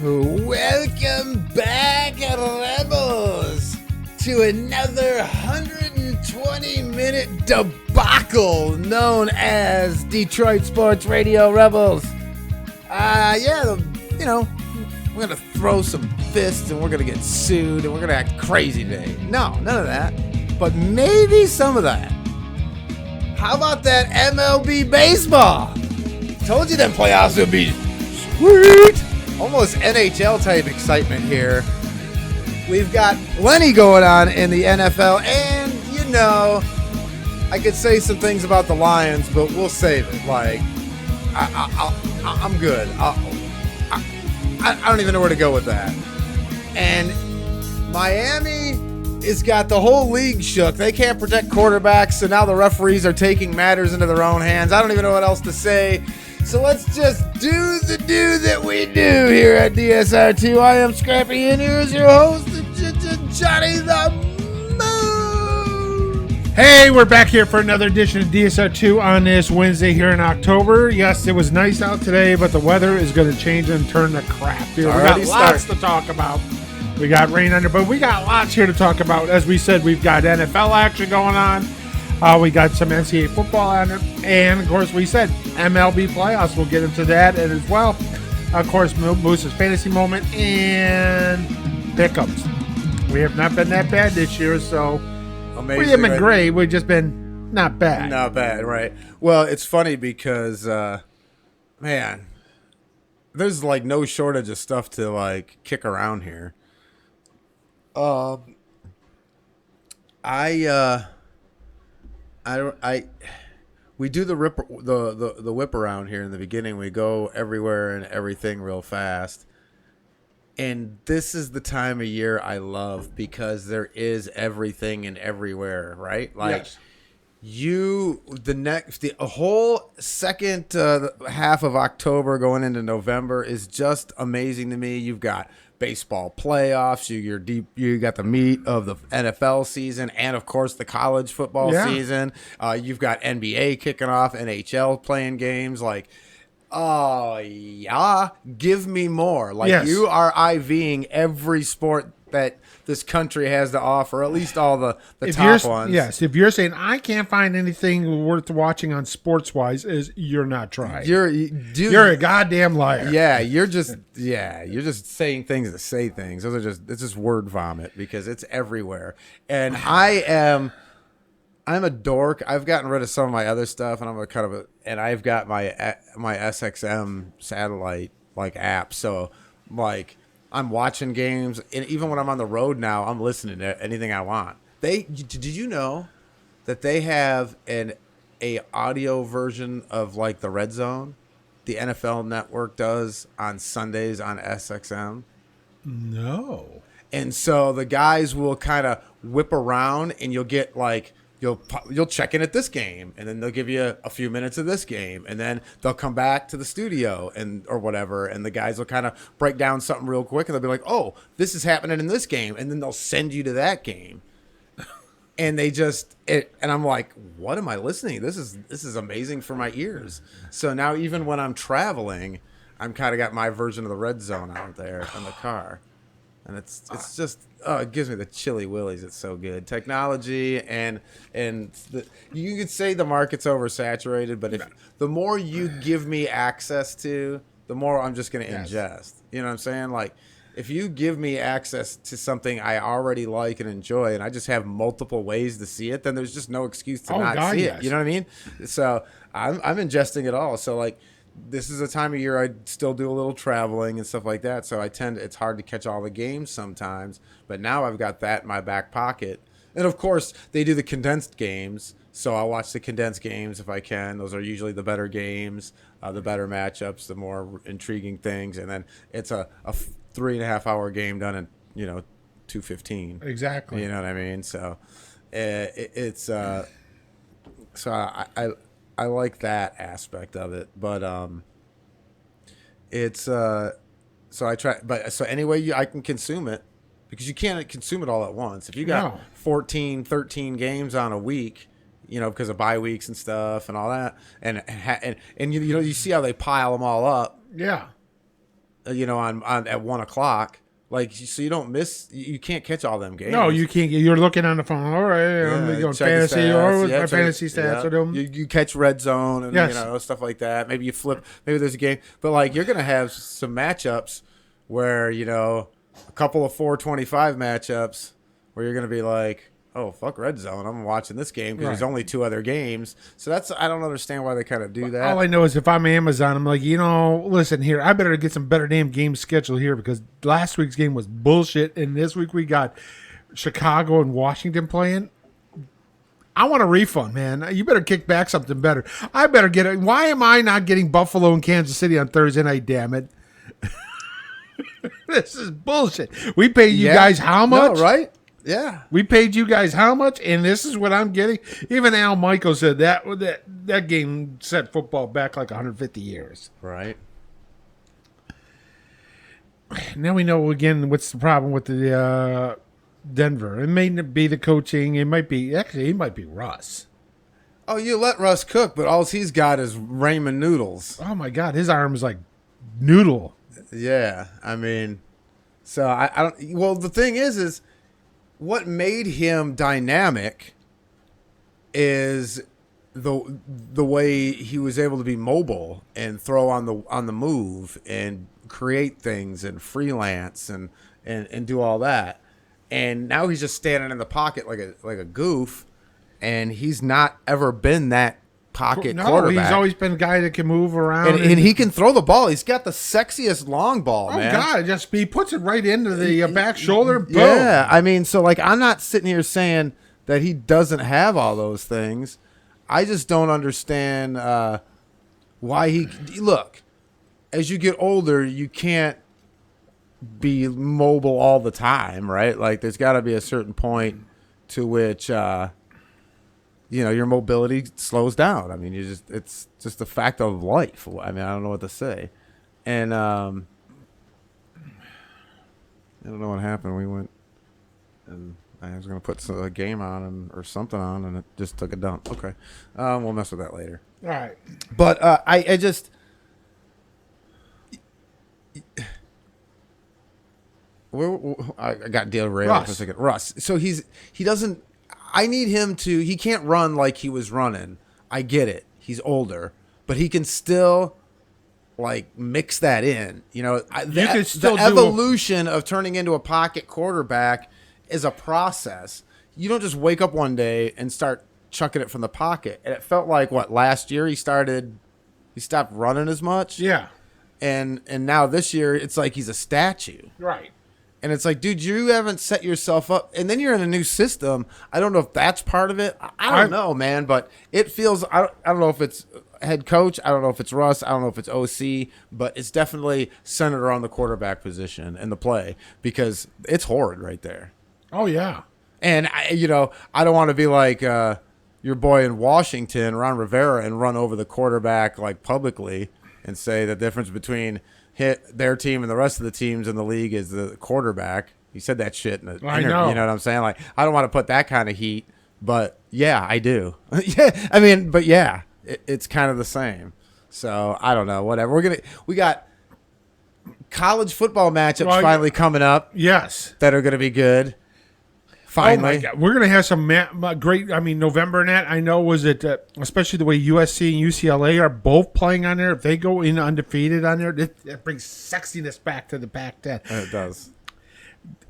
Welcome back, Rebels, to another 120-minute debacle known as Detroit Sports Radio Rebels. We're going to throw some fists and we're going to get sued and we're going to act crazy today. No, none of that. But maybe some of that. How about that MLB baseball? Told you them playoffs would be sweet. Almost NHL type excitement here. We've got plenty going on in the NFL, and I could say some things about the Lions, but we'll save it. Like, I'm good. I don't even know where to go with that. And Miami has got the whole league shook. They can't protect quarterbacks, so now the referees are taking matters into their own hands. I don't even know what else to say. So let's just do the that we do here at dsr2. I am Scrappy, and here's your host, Johnny the Moon. Hey, we're back here for another edition of dsr2 on this Wednesday here in October. Yes, it was nice out today, but the weather is going to change and turn to crap here. We got lots to talk about. We got rain under, but we got lots here to talk about. As we said, we've got NFL action going on. We got some NCAA football on it. And, of course, we said MLB playoffs. We'll get into that and as well. Of course, Moose's fantasy moment and pickups. We have not been that bad this year, so amazing, we haven't been great. We've just been not bad. Not bad, right. Well, it's funny because, there's, no shortage of stuff to, kick around here. We do the whip around here in the beginning. We go everywhere and everything real fast. And this is the time of year I love because there is everything and everywhere, right? Yes. The whole second half of October going into November is just amazing to me. You've got baseball playoffs, you got the meat of the NFL season, and of course the college football season. You've got NBA kicking off, NHL playing games. Give me more. You are IVing every sport that this country has to offer, at least all the top ones. Yes, if you're saying I can't find anything worth watching on sports-wise, you're not trying. You're a goddamn liar. Yeah, you're just saying things to say things. It's just word vomit because it's everywhere. And I'm a dork. I've gotten rid of some of my other stuff, and and I've got my SXM satellite app. So I'm watching games, and even when I'm on the road now, I'm listening to anything I want. Did you know that they have a audio version of the Red Zone? The NFL Network does on Sundays on SXM. No. And so the guys will kind of whip around, and you'll get You'll check in at this game, and then they'll give you a few minutes of this game, and then they'll come back to the studio or whatever, and the guys will kind of break down something real quick, and they'll be like, "Oh, this is happening in this game," and then they'll send you to that game, and and I'm like, "What am I listening? This is amazing for my ears." So now even when I'm traveling, I'm kind of got my version of the Red Zone out there in the car. And it's just it gives me the chilly willies. It's so good. Technology and you could say the market's oversaturated, but the more you give me access to, the more I'm just going to ingest. You know what I'm saying? If you give me access to something I already like and enjoy, and I just have multiple ways to see it, then there's just no excuse to not see it. You know what I mean? So I'm ingesting it all. So this is a time of year I still do a little traveling and stuff like that. So it's hard to catch all the games sometimes, but now I've got that in my back pocket. And of course they do the condensed games. So I'll watch the condensed games if I can. Those are usually the better games, the better matchups, the more intriguing things. And then it's a 3.5 hour game done in, 2:15. Exactly. You know what I mean? So I like that aspect of it, but so I try, but so anyway I can consume it, because you can't consume it all at once. If you got 14, 13 games on a week, because of bye weeks and stuff and all that, and you see how they pile them all up. Yeah. on at 1:00. Like, so you don't miss. You can't catch all them games. No, you can't. You're looking on the phone. All right, I'm going fantasy stats, or my fantasy stats. Or them. You catch red zone and stuff like that. Maybe you flip. Maybe there's a game, but like you're gonna have some matchups where a couple of 425 matchups where you're gonna be like, oh, fuck red zone. I'm watching this game because there's only 2 other games. So I don't understand why they kind of do that. All I know is if I'm Amazon, I'm like, listen here, I better get some better damn games scheduled here because last week's game was bullshit. And this week we got Chicago and Washington playing. I want a refund, man. You better kick back something better. I better get it. Why am I not getting Buffalo and Kansas City on Thursday night, damn it? This is bullshit. We paid you guys how much? No, right? Yeah, we paid you guys how much, and this is what I'm getting. Even Al Michael said that game set football back like 150 years. Right. Now we know again what's the problem with the Denver. It may not be the coaching. It might be Russ. Oh, you let Russ cook, but all he's got is ramen noodles. Oh my God, his arm is like noodle. Yeah, I mean, so I don't. Well, the thing is. What made him dynamic is the way he was able to be mobile and throw on the move and create things and freelance and do all that. And now he's just standing in the pocket like a goof, and he's not ever been that pocket quarterback. He's always been a guy that can move around. And he can throw the ball. He's got the sexiest long ball, man. Oh, God. He puts it right into the back shoulder. Boom. Yeah. I mean, so, like, I'm not sitting here saying that he doesn't have all those things. I just don't understand why he – look, as you get older, you can't be mobile all the time, right? Like, there's got to be a certain point to which your mobility slows down. I mean, it's just a fact of life. I mean, I don't know what to say. And I don't know what happened. We went and I was going to put a game on or something on, and it just took a dump. Okay. We'll mess with that later. All right. But I just I got derailed for a second. Russ. So he doesn't. I need him to. He can't run like he was running. I get it. He's older, but he can still like mix that in. The evolution of turning into a pocket quarterback is a process. You don't just wake up one day and start chucking it from the pocket. And it felt like last year he stopped running as much. Yeah. And now this year it's like he's a statue. Right. And it's like, dude, you haven't set yourself up. And then you're in a new system. I don't know if that's part of it. I don't know, man. But it feels, I don't know if it's head coach. I don't know if it's Russ. I don't know if it's OC. But it's definitely centered around the quarterback position and the play because it's horrid right there. Oh, yeah. And, I don't want to be like your boy in Washington, Ron Rivera, and run over the quarterback like publicly and say the difference between their team and the rest of the teams in the league is the quarterback. He said that shit in the interview. Know. You know what I'm saying? Like, I don't want to put that kind of heat, but yeah, I do. Yeah, I mean, but yeah, it's kind of the same. So I don't know. Whatever. We got college football matchups finally coming up. Yes, that are gonna be good. Finally, oh my God. We're gonna have some great. I mean, November and that I know was it, especially the way USC and UCLA are both playing on there. If they go in undefeated on there, that brings sexiness back to the Pac-10. It does.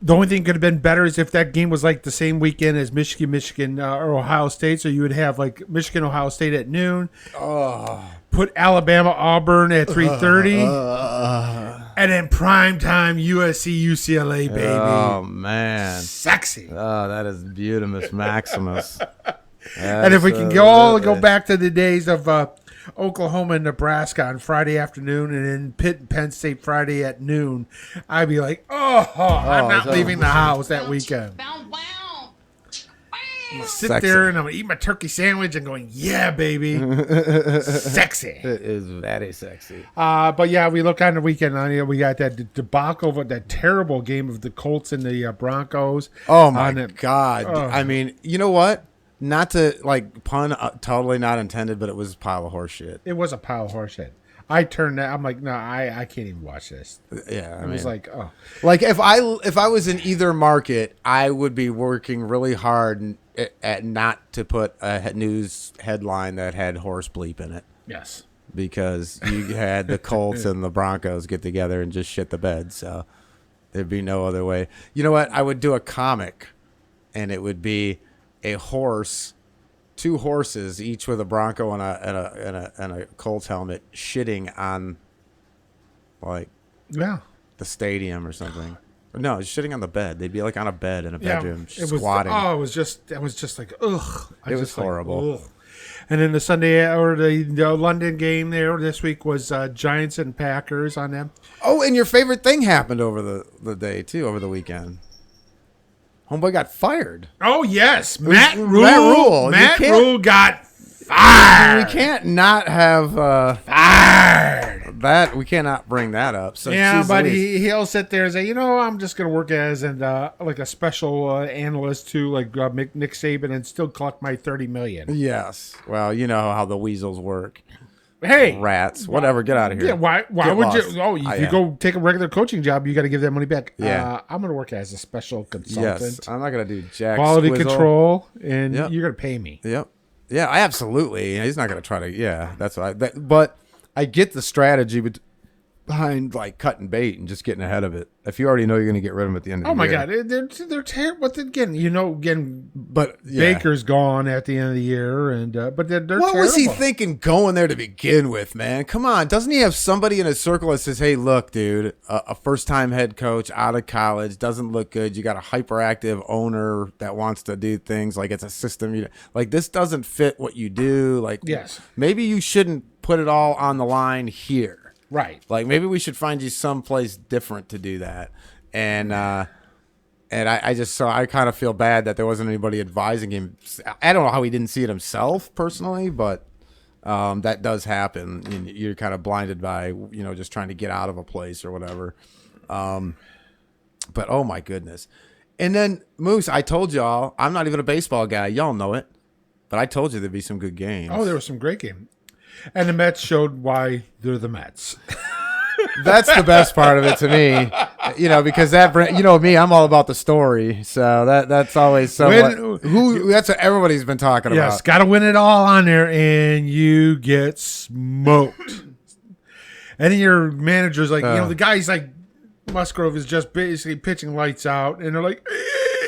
The only thing could have been better is if that game was like the same weekend as Michigan, or Ohio State. So you would have like Michigan, Ohio State at noon. Oh. Put Alabama, Auburn at 3:30. And then primetime USC, UCLA, baby. Oh, man. Sexy. Oh, that is Beautimus Maximus. And if we can go back to the days of Oklahoma and Nebraska on Friday afternoon and then Pitt and Penn State Friday at noon, I'd be like, I'm not leaving the house that weekend. I'm going to sit there and I'm going to eat my turkey sandwich and going, yeah, baby. Sexy. It is very sexy. But yeah, we look on the weekend. We got that debacle of that terrible game of the Colts and the Broncos. Oh, my God. I mean, you know what? Not to, like, pun, totally not intended, but it was a pile of horse shit. It was a pile of horse shit. I turned that. I'm like, no, I can't even watch this. Yeah, I was like, oh, like if I was in either market, I would be working really hard at not to put a news headline that had horse bleep in it. yes. Because you had the Colts and the Broncos get together and just shit the bed. So there'd be no other way. You know what? I would do a comic, and it would be a horse, two horses, each with a Bronco and a Colts helmet, shitting on, like, Yeah. the stadium or something. No, it's shitting on the bed. They'd be like on a bed in a bedroom, It squatting. it was just like, ugh. It was horrible. Ugh. And then the Sunday or the London game there this week was Giants and Packers on them. Oh, and your favorite thing happened over the day too, over the weekend. Homeboy got fired. Oh yes, Matt Rule. Matt Rule. Rule got fired. We can't not have Fired. that. We cannot bring that up. So Yeah, geez but Louise. he'll sit there and say, I'm just going to work as like a special analyst to like Nick Saban and still collect my $30 million. Yes. Well, you know how the weasels work. Hey, Rats. Whatever. Get out of here. yeah, why Get would lost. you? Oh, if you go take a regular coaching job, you got to give that money back. Yeah. I'm going to work as a special consultant, Yes. I'm not gonna do jack quality squizzle. control, and Yep. you're going to pay me. Yep. Yeah. I absolutely. He's not gonna try to. Yeah. That's what. But I get the strategy behind like cutting bait and just getting ahead of it. If you already know you're gonna get rid of them at the end of Oh the my year. God, they're terrible. But again, But yeah. Baker's gone at the end of the year, and but they're What terrible. was he thinking going there to begin with, man? Come on. Doesn't he have somebody in his circle that says, hey, look, dude, a first-time head coach out of college doesn't look good. You got a hyperactive owner that wants to do things like it's a system. Like, this doesn't fit what you do. Like, Yes. maybe you shouldn't put it all on the line here. Right. Like, maybe we should find you someplace different to do that. And I kind of feel bad that there wasn't anybody advising him. I don't know how he didn't see it himself personally, but that does happen. You're kind of blinded by, just trying to get out of a place or whatever. But oh my goodness. And then Moose, I told y'all, I'm not even a baseball guy. Y'all know it, but I told you there'd be some good games. Oh, there was some great games. And the Mets showed why they're the Mets. That's the best part of it to me, because me, I'm all about the story. So that's always that's what everybody's been talking about. Yes, got to win it all on there, and you get smoked. And then your manager's like, the guy's like, Musgrove is just basically pitching lights out, and they're like,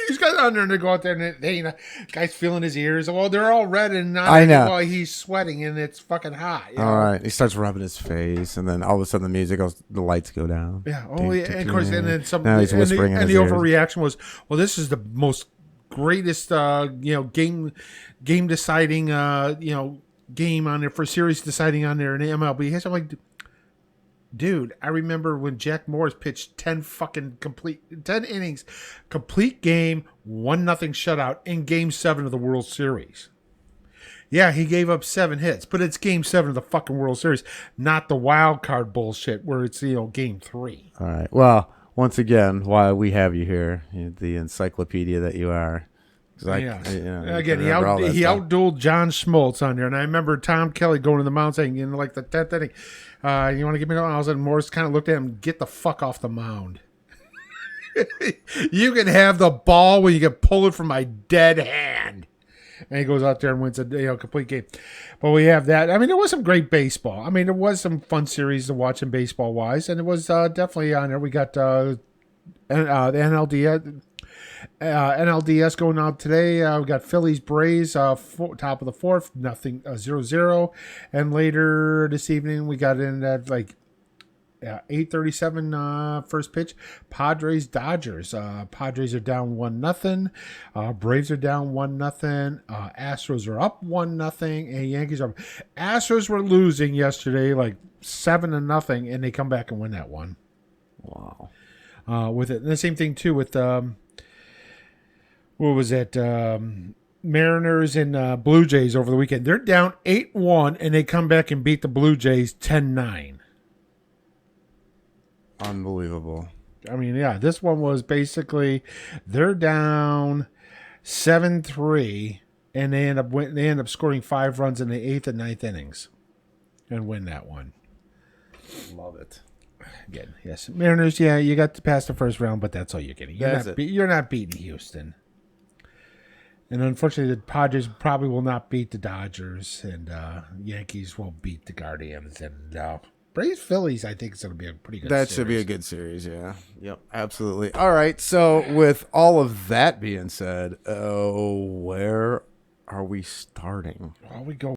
he's got on there, and they go out there, and they guy's feeling his ears. Well, they're all red, and I know. Well, he's sweating, and it's fucking hot. All right, he starts rubbing his face, and then all of a sudden the music goes, the lights go down. Yeah. Oh, yeah. And of course, and then some. Now he's whispering and in the his ears. overreaction was, well, this is the most greatest, game deciding, game on there for series deciding on there in the MLB. I'm like, dude, I remember when Jack Morris pitched 10 innings, complete game, 1-0 shutout in Game 7 of the World Series. Yeah, he gave up 7 hits, but it's Game 7 of the fucking World Series, not the wild card bullshit where it's, Game 3. All right. Well, once again, why we have you here, the encyclopedia that you are. Again, he outdueled John Schmaltz on there, and I remember Tom Kelly going to the mound saying, like the 10th inning, you want to give me a all? And Morris kind of looked at him, get the fuck off the mound. You can have the ball when you can pull it from my dead hand. And he goes out there and wins a complete game. But we have that. I mean, there was some great baseball. I mean, there was some fun series to watch in baseball wise, and it was definitely on there. We got the NLDS going on today. We got Phillies Braves top of the fourth, 0-0, and later this evening we got in at 8:37 first pitch. Padres Dodgers. Padres are down 1-0. Braves are down 1-0. Astros are up 1-0, and Yankees are. Astros were losing yesterday 7-0, and they come back and win that one. Wow. With it, and the same thing too with what was it? Mariners and Blue Jays over the weekend. They're down 8-1, and they come back and beat the Blue Jays 10-9. Unbelievable. I mean, yeah, this one was basically they're down 7-3, and they end up scoring 5 runs in the 8th and 9th innings and win that one. Love it. Again, yes. Mariners, yeah, you got to pass the first round, but that's all you're getting. You're not beating Houston. And unfortunately, the Padres probably will not beat the Dodgers, and Yankees will beat the Guardians. And Braves Phillies, I think, is going to be a pretty good series. That should be a good series, yeah. Yep, absolutely. All right, so with all of that being said, where are we starting? Well, we go